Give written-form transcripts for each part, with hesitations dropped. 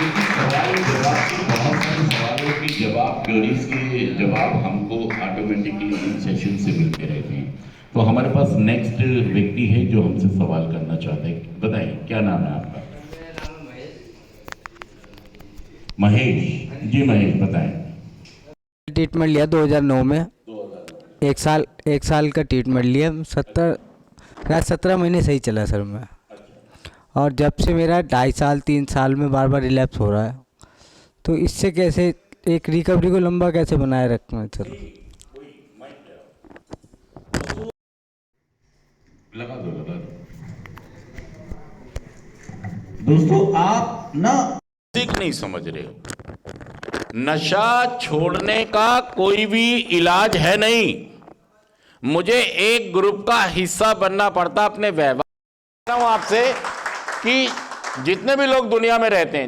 क्योंकि सवाल जवाब के बहुत सारे सवालों के जवाब, क्वेरीज के जवाब हमको ऑटोमेटिकली इन सेशन से मिलते रहते हैं। तो हमारे पास नेक्स्ट व्यक्ति है जो हमसे सवाल करना चाहते हैं। बताइए क्या नाम है आपका? मेरा नाम है महेश जी। महेश बताएं। ट्रीटमेंट लिया 2009 में। 2000। एक साल का ट्रीटमेंट लिया। 17 महीने सही चला सर मैं। और जब से मेरा 2.5 साल 3 साल में बार बार रिलैप्स हो रहा है, तो इससे कैसे एक रिकवरी को लंबा कैसे बनाए रखना सर? लगा दो लगा दो। दोस्तों आप ना ठीक नहीं समझ रहे हो। नशा छोड़ने का कोई भी इलाज है नहीं। मुझे एक ग्रुप का हिस्सा बनना पड़ता अपने व्यवहार आपसे कि जितने भी लोग दुनिया में रहते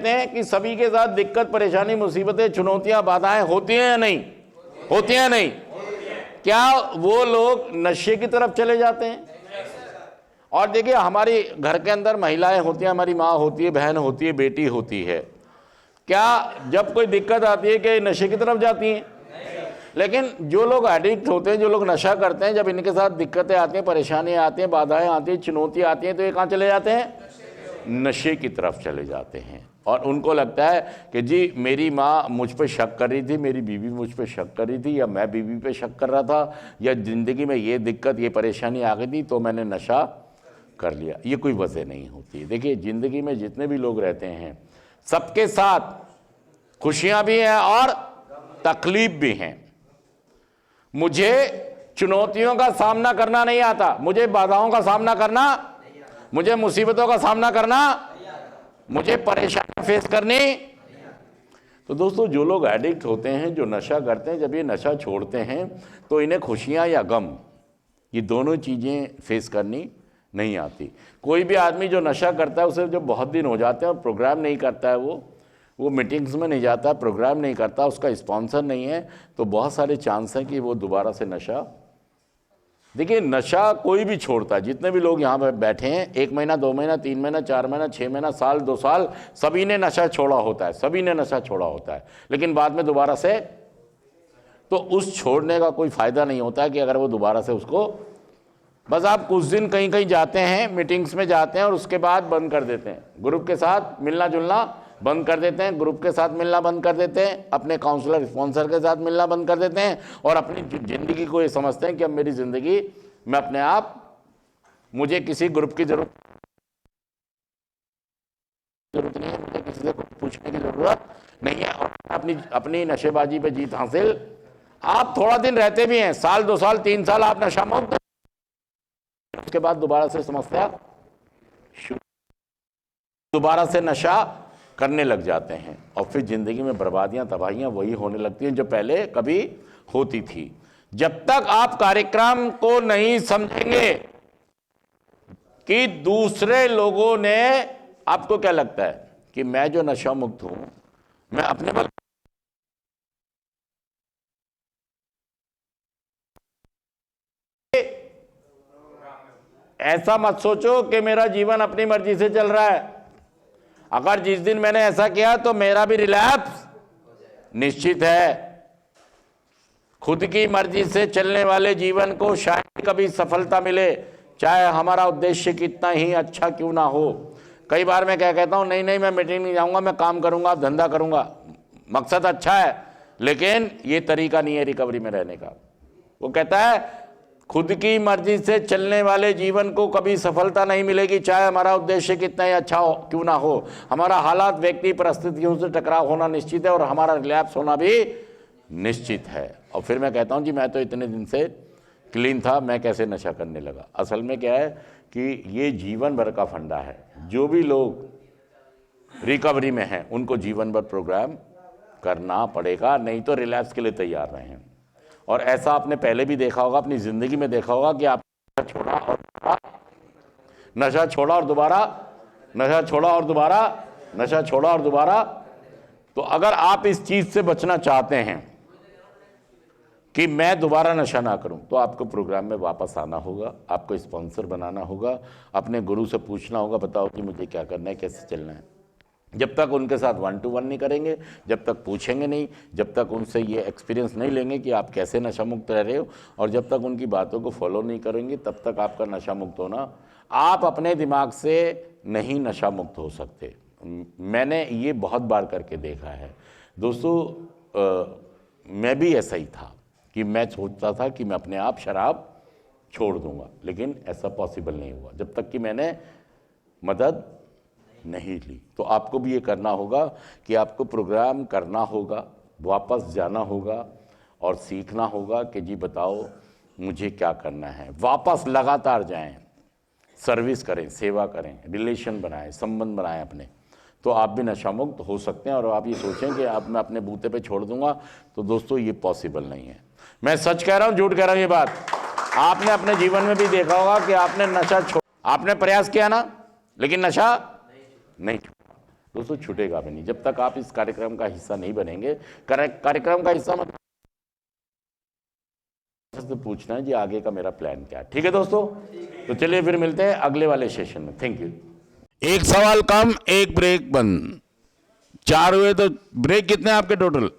हैं, कि सभी के साथ दिक्कत, परेशानी, मुसीबतें, चुनौतियां, बाधाएं होती हैं या नहीं होती हैं? नहीं। क्या वो लोग नशे की तरफ चले जाते हैं? और देखिए, हमारी घर के अंदर महिलाएं होती हैं, हमारी माँ होती है, बहन होती है, बेटी होती है। क्या जब कोई दिक्कत आती है कि नशे की तरफ जाती हैं? लेकिन जो लोग एडिक्ट होते हैं, जो लोग नशा करते हैं, जब इनके साथ दिक्कतें आती हैं, परेशानियां आती हैं, बाधाएं आती हैं, चुनौतियां आती हैं, तो ये कहाँ चले जाते हैं? नशे की तरफ चले जाते हैं। और उनको लगता है कि जी मेरी माँ मुझ पर शक कर रही थी, मेरी बीवी मुझ पर शक कर रही थी, या मैं बीवी पे शक कर रहा था, या ज़िंदगी में ये दिक्कत, ये परेशानी आ गई थी तो मैंने नशा कर लिया। ये कोई वजह नहीं होती। देखिए, ज़िंदगी में जितने भी लोग रहते हैं, सबके साथ खुशियाँ भी हैं और तकलीफ भी हैं। मुझे चुनौतियों का सामना करना नहीं आता, मुझे बाधाओं का सामना करना, मुझे मुसीबतों का सामना करना, मुझे परेशानी फेस करनी। तो दोस्तों, जो लोग एडिक्ट होते हैं, जो नशा करते हैं, जब ये नशा छोड़ते हैं तो इन्हें खुशियां या गम, ये दोनों चीज़ें फेस करनी नहीं आती। कोई भी आदमी जो नशा करता है, उसे जब बहुत दिन हो जाते हैं और प्रोग्राम नहीं करता है, वो मीटिंग्स में नहीं जाता, प्रोग्राम नहीं करता, उसका स्पॉन्सर नहीं है, तो बहुत सारे चांस हैं कि वो दोबारा से नशा। देखिए, नशा कोई भी छोड़ता है। जितने भी लोग यहाँ पर बैठे हैं, 1 महीना, 2 महीना, 3 महीना, 4 महीना, 6 महीना, साल, 2 साल, सभी ने नशा छोड़ा होता है, सभी ने नशा छोड़ा होता है। लेकिन बाद में दोबारा से, तो उस छोड़ने का कोई फायदा नहीं होता है कि अगर वो दोबारा से उसको, बस आप कुछ दिन कहीं कहीं जाते हैं, मीटिंग्स में जाते हैं और उसके बाद बंद कर देते हैं, ग्रुप के साथ मिलना जुलना बंद कर देते हैं, ग्रुप के साथ मिलना बंद कर देते हैं, अपने काउंसलर स्पॉन्सर के साथ मिलना बंद कर देते हैं, और अपनी ज़िंदगी को ये समझते हैं कि अब मेरी ज़िंदगी मैं अपने आप, मुझे किसी ग्रुप की जरूरत नहीं है, मुझे किसी से कुछ पूछने की ज़रूरत नहीं है, और अपनी अपनी नशेबाजी पे जीत हासिल। आप थोड़ा दिन रहते भी हैं, साल, 2 साल, 3 साल आप नशा मुक्त, उसके बाद दोबारा से समस्या शुरू, दोबारा से नशा करने लग जाते हैं, और फिर ज़िंदगी में बर्बादियां, तबाहियां वही होने लगती हैं जो पहले कभी होती थी। जब तक आप कार्यक्रम को नहीं समझेंगे कि दूसरे लोगों ने, आपको क्या लगता है कि मैं जो नशा मुक्त हूं, मैं अपने बल, ऐसा मत सोचो कि मेरा जीवन अपनी मर्जी से चल रहा है। अगर जिस दिन मैंने ऐसा किया तो मेरा भी रिलैप्स निश्चित है। खुद की मर्जी से चलने वाले जीवन को शायद कभी सफलता मिले, चाहे हमारा उद्देश्य कितना ही अच्छा क्यों ना हो। कई बार मैं क्या कहता हूं, नहीं नहीं मैं मीटिंग नहीं जाऊंगा, मैं काम करूंगा, धंधा करूंगा। मकसद अच्छा है, लेकिन ये तरीका नहीं है रिकवरी में रहने का। वो कहता है खुद की मर्जी से चलने वाले जीवन को कभी सफलता नहीं मिलेगी, चाहे हमारा उद्देश्य कितना ही अच्छा हो क्यों ना हो। हमारा हालात, व्यक्ति, परिस्थितियों से टकराव होना निश्चित है, और हमारा रिलैप्स होना भी निश्चित है। और फिर मैं कहता हूं जी मैं तो इतने दिन से क्लीन था, मैं कैसे नशा करने लगा। असल में क्या है कि ये जीवन भर का फंडा है। जो भी लोग रिकवरी में हैं उनको जीवन भर प्रोग्राम करना पड़ेगा, नहीं तो रिलैप्स के लिए तैयार रहें। और ऐसा आपने पहले भी देखा होगा, अपनी ज़िंदगी में देखा होगा कि आप नशा छोड़ा और दोबारा नशा छोड़ा और दोबारा नशा छोड़ा और दोबारा। तो अगर आप इस चीज़ से बचना चाहते हैं कि मैं दोबारा नशा ना करूं, तो आपको प्रोग्राम में वापस आना होगा, आपको स्पॉन्सर बनाना होगा, अपने गुरु से पूछना होगा, बताओ कि मुझे क्या करना है, कैसे चलना है। जब तक उनके साथ 1-to-1 नहीं करेंगे, जब तक पूछेंगे नहीं, जब तक उनसे ये एक्सपीरियंस नहीं लेंगे कि आप कैसे नशा मुक्त रह रहे हो, और जब तक उनकी बातों को फॉलो नहीं करेंगे, तब तक आपका नशा मुक्त होना, आप अपने दिमाग से नहीं नशा मुक्त हो सकते। मैंने ये बहुत बार करके देखा है दोस्तों। मैं भी ऐसा ही था कि मैं सोचता था कि मैं अपने आप शराब छोड़ दूंगा, लेकिन ऐसा पॉसिबल नहीं हुआ जब तक कि मैंने मदद नहीं ली। तो आपको भी ये करना होगा कि आपको प्रोग्राम करना होगा, वापस जाना होगा और सीखना होगा कि जी बताओ मुझे क्या करना है। वापस लगातार जाएं, सर्विस करें, सेवा करें, रिलेशन बनाएं, संबंध बनाएं अपने, तो आप भी नशा मुक्त हो सकते हैं। और आप ये सोचें कि आप मैं अपने बूते पे छोड़ दूंगा, तो दोस्तों ये पॉसिबल नहीं है। मैं सच कह रहा हूँ, झूठ कह रहा हूँ, ये बात आपने अपने जीवन में भी देखा होगा कि आपने नशा आपने प्रयास किया ना, लेकिन नशा नहीं छूटा। दोस्तों छूटेगा भी नहीं जब तक आप इस कार्यक्रम का हिस्सा नहीं बनेंगे। कार्यक्रम का हिस्सा मतलब से पूछना है जी आगे का मेरा प्लान क्या है। ठीक है दोस्तों, तो चलिए फिर मिलते हैं अगले वाले सेशन में। Thank you. एक सवाल कम, एक ब्रेक बंद, 4 हुए तो ब्रेक कितने आपके टोटल?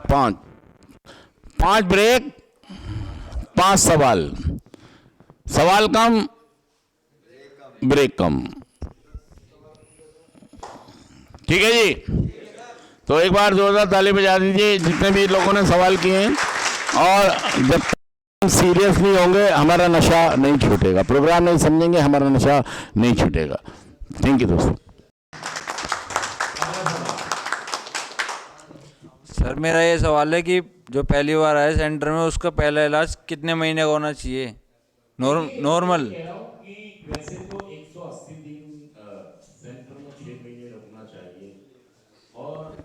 5। 5 ब्रेक, 5 सवाल। सवाल कम, ब्रेक कम। ठीक है जी, तो एक बार जोरदार ताली बजा दीजिए जितने भी लोगों ने सवाल किए हैं। और जब तक सीरियस नहीं होंगे हमारा नशा नहीं छूटेगा, प्रोग्राम नहीं समझेंगे हमारा नशा नहीं छूटेगा। थैंक यू दोस्तों। सर मेरा ये सवाल है कि जो पहली बार आए सेंटर में उसका पहला इलाज कितने महीने का होना चाहिए नॉर्मल? वैसे तो 180 दिन सेंटर में 6 महीने रुकना चाहिए। और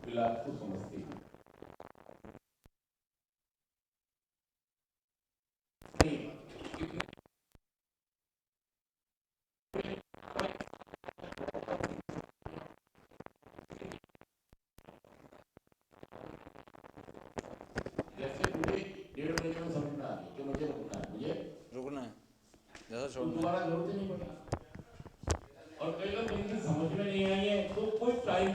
इलाज को समझते हैं जैसे मुझे 1.5 महीने में समझ में आ गई कि मुझे रुकना है, मुझे रुकना है, ज़्यादा तो छोड़ना है। दोबारा जरूरत ही नहीं पड़ती। और कई लोग जिनकी समझ में नहीं आई है तो कोई टाइम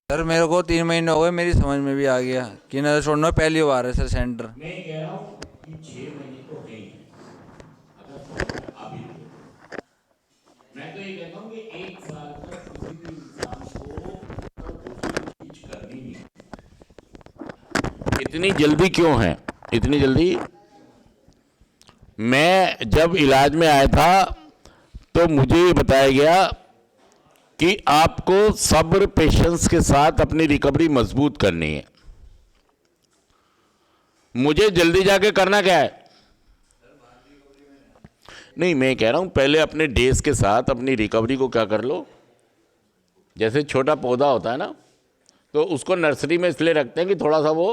सर मेरे को 3 महीने हो गए, मेरी समझ में भी आ गया कि नशा छोड़ना पहली बार है सर सेंटर। मैं कह रहा हूँ कि 6 महीने तो है ही। अगर समझ में आ भी रही है। मैं तो ये कहता हूँ कि 1 साल तक किसी भी इंसान को दूसरी चीज करनी नहीं। इतनी जल्दी क्यों है? इतनी जल्दी, मैं जब इलाज में आया था तो मुझे ये बताया गया कि आपको सब्र पेशेंस के साथ अपनी रिकवरी मजबूत करनी है। मुझे जल्दी जाके करना क्या है? नहीं, मैं कह रहा हूं पहले अपने डेज के साथ अपनी रिकवरी को क्या कर लो। जैसे छोटा पौधा होता है ना, तो उसको नर्सरी में इसलिए रखते हैं कि थोड़ा सा वो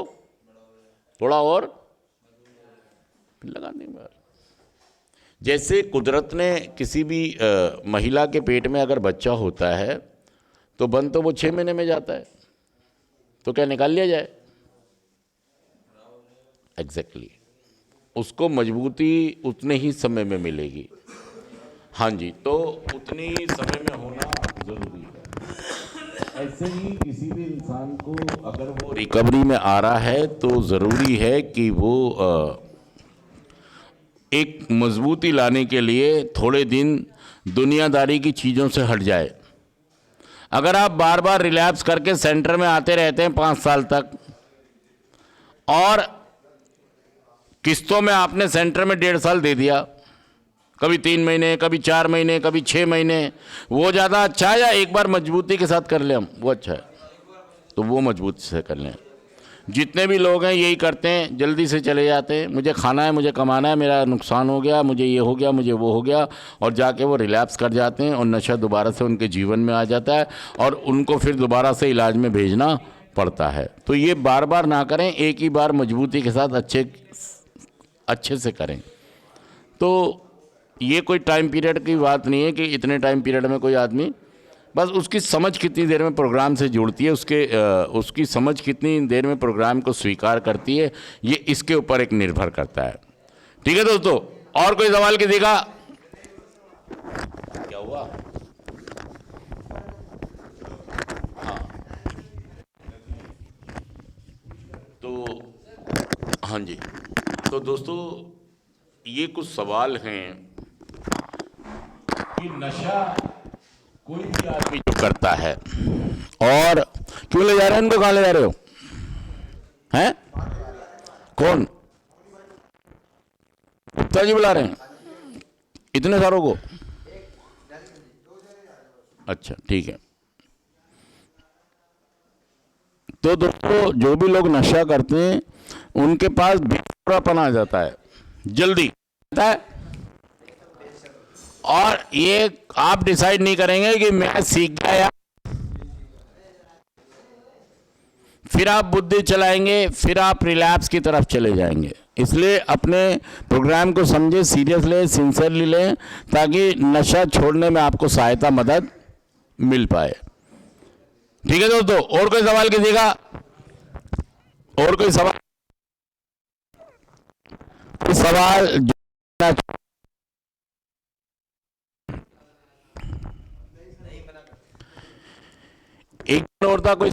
थोड़ा और लगाने में। जैसे कुदरत ने किसी भी महिला के पेट में अगर बच्चा होता है तो बन तो वो 6 महीने में जाता है, तो क्या निकाल लिया जाए? एग्जैक्टली, उसको मजबूती उतने ही समय में मिलेगी। हाँ जी, तो उतनी ही समय में होना जरूरी है। ऐसे ही किसी भी इंसान को अगर वो रिकवरी में आ रहा है तो ज़रूरी है कि वो एक मजबूती लाने के लिए थोड़े दिन दुनियादारी की चीज़ों से हट जाए। अगर आप बार बार रिलैप्स करके सेंटर में आते रहते हैं 5 साल तक, और किस्तों में आपने सेंटर में 1.5 साल दे दिया, कभी 3 महीने, कभी 4 महीने, कभी 6 महीने, वो ज़्यादा अच्छा है या एक बार मजबूती के साथ कर लें हम, वो अच्छा है? तो वो मजबूती से कर लें। जितने भी लोग हैं यही करते हैं, जल्दी से चले जाते हैं, मुझे खाना है, मुझे कमाना है, मेरा नुकसान हो गया, मुझे ये हो गया, मुझे वो हो गया, और जाके वो रिलैप्स कर जाते हैं और नशा दोबारा से उनके जीवन में आ जाता है और उनको फिर दोबारा से इलाज में भेजना पड़ता है। तो ये बार बार ना करें, एक ही बार मजबूती के साथ अच्छे से करें। तो ये कोई टाइम पीरियड की बात नहीं है कि इतने टाइम पीरियड में कोई आदमी बस उसकी समझ कितनी देर में प्रोग्राम से जुड़ती है, उसकी समझ कितनी देर में प्रोग्राम को स्वीकार करती है, ये इसके ऊपर एक निर्भर करता है। ठीक है दोस्तों, और कोई सवाल कीजिएगा। क्या हुआ? हाँ, तो हाँ जी, तो दोस्तों ये कुछ सवाल हैं कि नशा कोई भी आदमी जो करता है, और क्यों ले जा रहे हैं इनको? कहाँ ले जा रहे हो? हैं? कौन? गुप्ता जी बुला रहे हैं इतने सारों को? अच्छा ठीक है। तो दोस्तों जो भी लोग नशा करते हैं उनके पास बेसुरापन आ जाता है, जल्दी आता है, और ये आप डिसाइड नहीं करेंगे कि मैं सीख गया, या फिर आप बुद्धि चलाएंगे, फिर आप रिलैप्स की तरफ चले जाएंगे। इसलिए अपने प्रोग्राम को समझे, सीरियस लें, सिंसियरली लें, ताकि नशा छोड़ने में आपको सहायता, मदद मिल पाए। ठीक है दोस्तों, और कोई सवाल कीजिएगा? और कोई सवाल? एक और था कोई?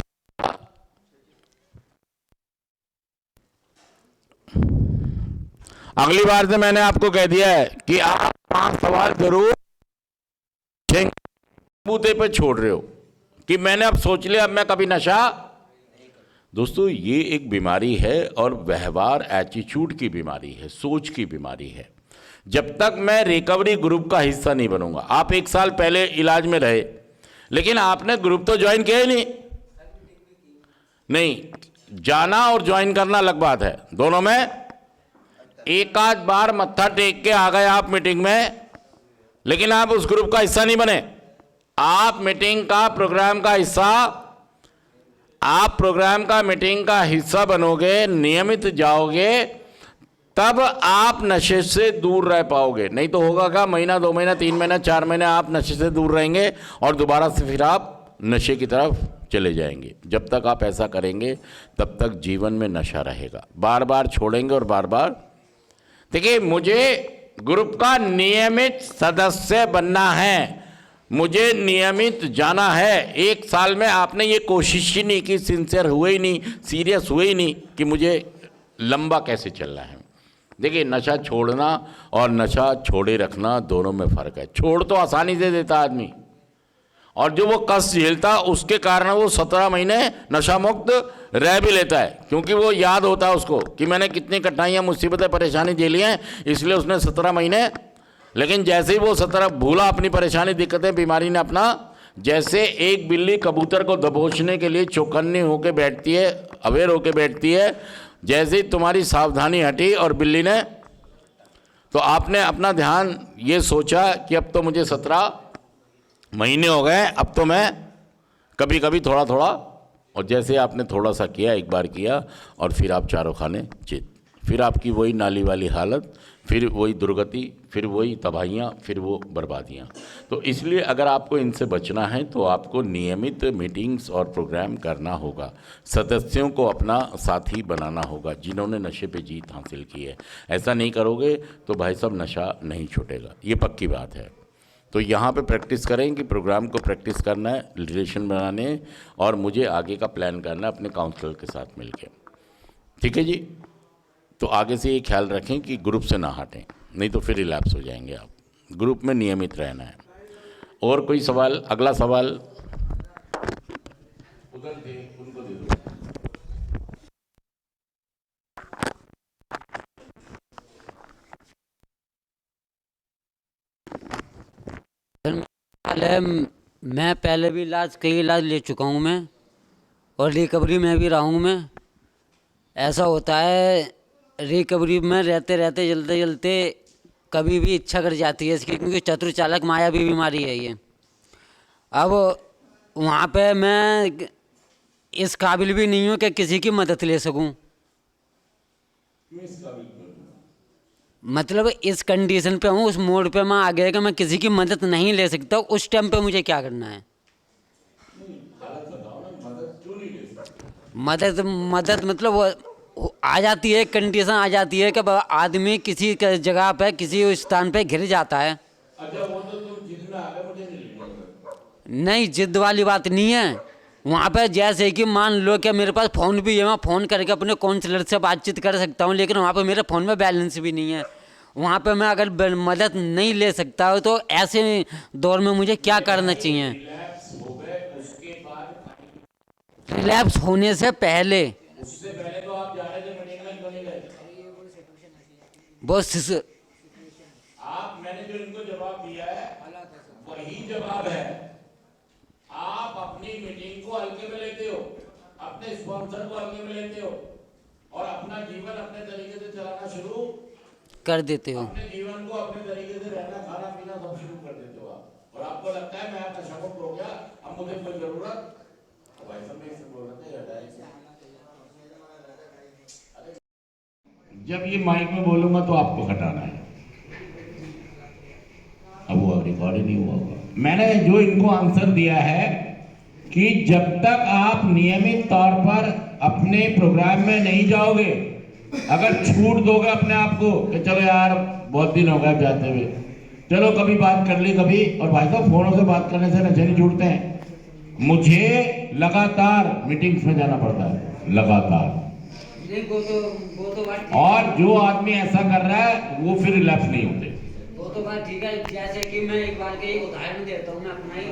अगली बार से मैंने आपको कह दिया है कि आप 5 सवाल जरूर बूते पे छोड़ रहे हो कि मैंने अब सोच लिया, अब मैं कभी नशा। दोस्तों ये एक बीमारी है, और व्यवहार एटीट्यूड की बीमारी है, सोच की बीमारी है। जब तक मैं रिकवरी ग्रुप का हिस्सा नहीं बनूंगा, आप 1 साल पहले इलाज में रहे लेकिन आपने ग्रुप तो ज्वाइन किया ही नहीं, जाना और ज्वाइन करना अलग बात है। दोनों में एक आध बार मत्था टेक के आ गए आप मीटिंग में, लेकिन आप उस ग्रुप का हिस्सा नहीं बने। आप मीटिंग का, प्रोग्राम का हिस्सा, आप प्रोग्राम का, मीटिंग का हिस्सा बनोगे, नियमित जाओगे, तब आप नशे से दूर रह पाओगे। नहीं तो होगा क्या, महीना, 2 महीना, 3 महीना, 4 महीने आप नशे से दूर रहेंगे और दोबारा से फिर आप नशे की तरफ चले जाएंगे। जब तक आप ऐसा करेंगे तब तक जीवन में नशा रहेगा। बार बार छोड़ेंगे और बार बार। देखिए, मुझे ग्रुप का नियमित सदस्य बनना है, मुझे नियमित जाना है। 1 साल में आपने ये कोशिश ही नहीं की, सिंसियर हुए ही नहीं, सीरियस हुए ही नहीं कि मुझे लंबा कैसे चलना है। देखिए, नशा छोड़ना और नशा छोड़े रखना दोनों में फ़र्क है। छोड़ तो आसानी से देता आदमी, और जो वो कष्ट झेलता उसके कारण वो 17 महीने नशा मुक्त रह भी लेता है, क्योंकि वो याद होता है उसको कि मैंने कितनी कठिनाइयाँ, मुसीबतें, परेशानी झेली हैं, इसलिए उसने 17 महीने। लेकिन जैसे ही वो 17 भूला अपनी परेशानी, दिक्कतें, बीमारी ने अपना, जैसे एक बिल्ली कबूतर को दबोचने के लिए चौकन्नी होकर बैठती है, अवेयर होकर बैठती है, जैसे ही तुम्हारी सावधानी हटी और बिल्ली ने, तो आपने अपना ध्यान ये सोचा कि अब तो मुझे 17 महीने हो गए, अब तो मैं कभी कभी थोड़ा थोड़ा, और जैसे आपने थोड़ा सा किया, एक बार किया, और फिर आप चारों खाने चित, फिर आपकी वही नाली वाली हालत, फिर वही दुर्गति, फिर वही तबाहियाँ, फिर वो बर्बादियाँ। तो इसलिए अगर आपको इनसे बचना है तो आपको नियमित मीटिंग्स और प्रोग्राम करना होगा, सदस्यों को अपना साथी बनाना होगा जिन्होंने नशे पे जीत हासिल की है। ऐसा नहीं करोगे तो भाई साहब नशा नहीं छूटेगा, ये पक्की बात है। तो यहाँ पे प्रैक्टिस करें कि प्रोग्राम को प्रैक्टिस करना है, रिलेशन बनाने, और मुझे आगे का प्लान करना है अपने काउंसलर के साथ मिलके। ठीक है जी? तो आगे से ये ख्याल रखें कि ग्रुप से ना हटें, नहीं तो फिर रिलैप्स हो जाएंगे आप। ग्रुप में नियमित रहना है। और कोई सवाल? अगला सवाल उधर दे, उनको दे दो। मैं पहले भी कई इलाज ले चुका हूँ मैं, और रिकवरी में भी रहा हूँ मैं। ऐसा होता है रिकवरी में रहते रहते, जलते जलते कभी भी इच्छा कर जाती है इसकी, क्योंकि चतुर चालक मायावी बीमारी है ये। अब वहाँ पे मैं इस काबिल भी नहीं हूँ कि किसी की मदद ले सकूँ। मतलब इस कंडीशन पे हूँ, उस मोड पे मैं आ गया कि मैं किसी की मदद नहीं ले सकता। उस टाइम पे मुझे क्या करना है? मदद मदद मतलब वो आ जाती है, कंडीशन आ जाती है कि आदमी किसी जगह पे किसी स्थान पे घिर जाता है। अच्छा वो तो तुम जिद में आ गए, मुझे नहीं लेना। नहीं, जिद वाली बात नहीं है। वहाँ पे जैसे कि मान लो कि मेरे पास फ़ोन भी है, मैं फ़ोन करके अपने काउंसलर से बातचीत कर सकता हूँ, लेकिन वहाँ पे मेरे फ़ोन में बैलेंस भी नहीं है। वहाँ पे मैं अगर मदद नहीं ले सकता हूँ तो ऐसे दौर में मुझे क्या करना चाहिए? रिलैप्स हो गए उसके बाद, रिलैप्स होने से पहले उससे पहले तो आप जा रहे थे मीटिंग में, क्यों नहीं गए? बस आप, मैंने जो इनको जवाब दिया है वही जवाब है। आप अपनी मीटिंग को हल्के में लेते हो, अपने स्पॉन्सर को हल्के में लेते हो, और अपना जीवन अपने तरीके से चलाना शुरू कर देते हो। अपने जीवन को अपने तरीके से रहना, खाना पीना सब शुरू कर देते हो आप। और आपको लगता है मैं आपका शब्द हो गया, अब मुझे कोई जरूरत, भाई सब में से बोल रहे थे। जब ये माइक में बोलूंगा तो आपको हटाना है। अब वो रिकॉर्ड ही नहीं हुआ होगा। मैंने जो इनको आंसर दिया है कि जब तक आप नियमित तौर पर अपने प्रोग्राम में नहीं जाओगे, अगर छूट दोगे अपने आप को कि चलो यार बहुत दिन हो गए जाते हुए, चलो कभी बात कर ली कभी, और भाई साहब फोनों से बात करने से नशे नहीं छूटते हैं। मुझे लगातार मीटिंग्स में जाना पड़ता है, लगातार। और जो आदमी ऐसा कर रहा है वो फिर रिलैप्स नहीं होते। वो तो बात ठीक है। जैसे कि मैं एक बार के उदाहरण देता हूँ, मैं अपना ही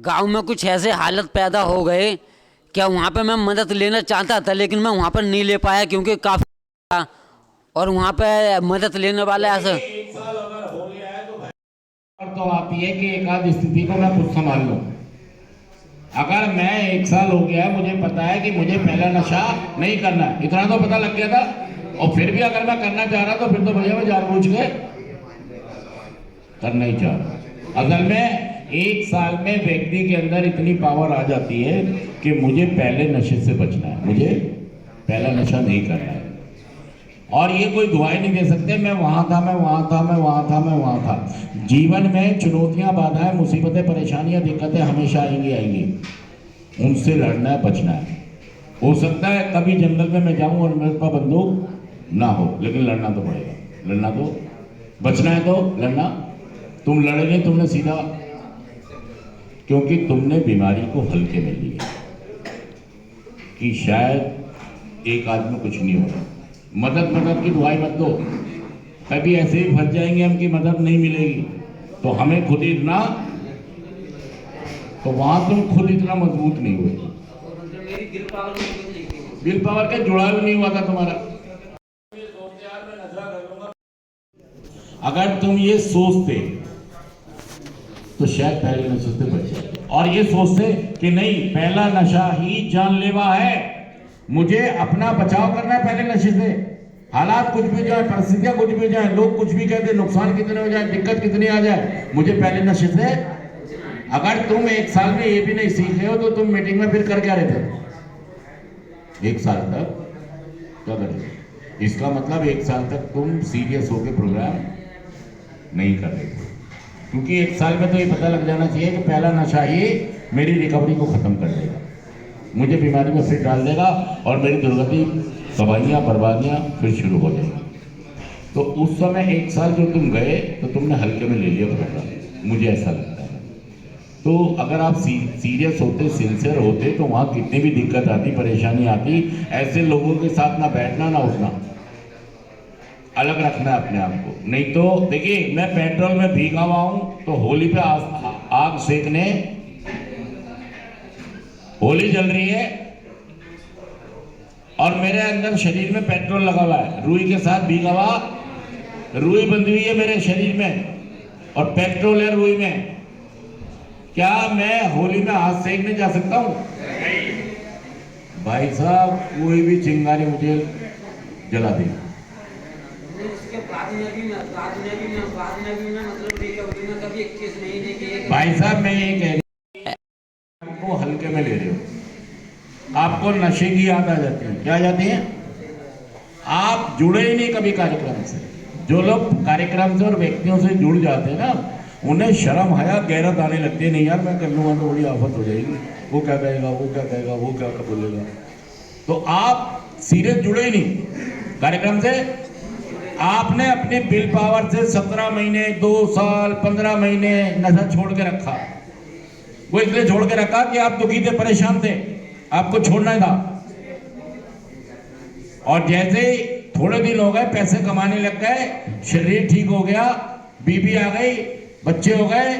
गाँव में कुछ ऐसे हालत पैदा हो गए क्या, वहाँ पे मैं मदद लेना चाहता था लेकिन मैं वहाँ पर नहीं ले पाया क्योंकि काफ़ी, और वहाँ पे मदद लेने वाला ऐसा। एक साल अगर हो गया है तो आती है कि एक आध स्थिति को मैं खुद संभाल लूं। अगर मैं एक साल हो गया है, मुझे पता है कि मुझे पहला नशा नहीं करना, इतना तो पता लग गया था, और फिर भी अगर मैं करना चाह रहा तो फिर तो भैया मैं जानबूझ के करना ही चाह रहा। असल में एक साल में व्यक्ति के अंदर इतनी पावर आ जाती है कि मुझे पहले नशे से बचना है, मुझे पहला नशा नहीं करना है। और ये कोई दुआएं नहीं दे सकते मैं वहां था, मैं वहां था, मैं वहां था, मैं वहां था। जीवन में चुनौतियां, बाधाएं, मुसीबतें, परेशानियां, दिक्कतें हमेशा आएंगी आएंगी, उनसे लड़ना है, बचना है। हो सकता है कभी जंगल में मैं जाऊं और मेरे पास बंदूक ना हो, लेकिन लड़ना तो पड़ेगा। लड़ना तो, बचना है तो लड़ना। तुम लड़ोगे, तुमने सीधा, क्योंकि तुमने बीमारी को हल्के में लिया कि शायद एक आदमी कुछ नहीं हो रहा। मदद की दुआई मत दो, कभी ऐसे ही फंस जाएंगे हम कि मदद नहीं मिलेगी, तो हमें खुद इतना, तो वहां तुम खुद इतना मजबूत नहीं हुए, विल पावर का जुड़ाव नहीं हुआ था तुम्हारा। अगर तुम ये सोचते तो शायद पहले नशे से बच जाते, और ये सोचते कि नहीं पहला नशा ही जानलेवा है, मुझे अपना बचाव करना है पहले नशे से। हालात कुछ भी जाए, परिस्थितियां कुछ भी जाए, लोग कुछ भी कहते, नुकसान कितने हो जाए, दिक्कत कितनी आ जाए, मुझे पहले नशे से। अगर तुम एक साल में ये भी नहीं सीखे हो तो तुम मीटिंग में फिर कर क्या रहे थे? एक साल तक क्या करें? इसका मतलब एक साल तक तुम सीरियस होकर प्रोग्राम नहीं कर रहे थे, क्योंकि एक साल में तो ये पता लग जाना चाहिए कि पहला नशा ही मेरी रिकवरी को खत्म कर देगा, मुझे बीमारी में फिर डाल देगा, और मेरी दुर्गति, तबाहियाँ, बर्बादियाँ फिर शुरू हो जाएगी। तो उस समय एक साल जो तुम गए तो तुमने हल्के में ले लिया प्रोग्राम, मुझे ऐसा लगता है। तो अगर आप सीरियस होते, सिंसियर होते, तो वहाँ कितनी भी दिक्कत आती, परेशानी आती, ऐसे लोगों के साथ ना बैठना ना उठना, अलग रखना है अपने आप को। नहीं तो देखिए, मैं पेट्रोल में भीगा हुआ हूं तो होली पे आग सेकने, होली जल रही है और मेरे अंदर शरीर में पेट्रोल लगा हुआ है, रुई के साथ भीगा हुआ, रुई बंधी हुई है मेरे शरीर में और पेट्रोल है रुई में। क्या मैं होली में हाथ सेकने जा सकता हूं? भाई साहब, कोई भी चिंगारी मुझे जला दे। भाई साहब, मैं ये कह रही हूं, आपको हल्के में ले रहे हो, आपको नशे की याद आ जाती है। क्या जाती है? आप जुड़े ही नहीं कभी कार्यक्रम से। जो लोग कार्यक्रम से और व्यक्तियों से जुड़ जाते हैं ना, उन्हें शर्म हया गैरत आने लगती है, नहीं यार मैं कर लूंगा तो बड़ी आफत हो जाएगी, वो क्या कहेगा, वो क्या कहेगा, वो क्या बोलेगा। तो आप सीरियस जुड़े ही नहीं कार्यक्रम से। आपने अपनी विल पावर से 17 महीने, 2 साल, 15 महीने नशा छोड़ के रखा। वो इसलिए छोड़ के रखा कि आप दुखी थे, परेशान थे, आपको छोड़ना ही था। और जैसे ही थोड़े दिन हो गए, पैसे कमाने लग गए, शरीर ठीक हो गया, बीबी आ गई, बच्चे हो गए,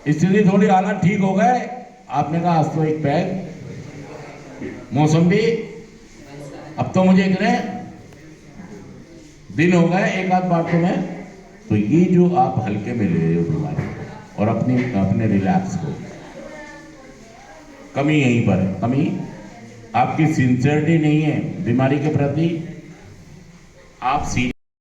स्थिति थोड़ी हालत ठीक हो गए, आपने कहा आज तो एक बैग मौसम्बी, अब तो मुझे इतने दिन हो गए, एक आध बार तो मैं। तो ये जो आप हल्के में ले रहे हो बीमारी और अपने रिलैप्स को, कमी यहीं पर है। कमी आपकी सिंसियरिटी नहीं है बीमारी के प्रति। आप सीरियस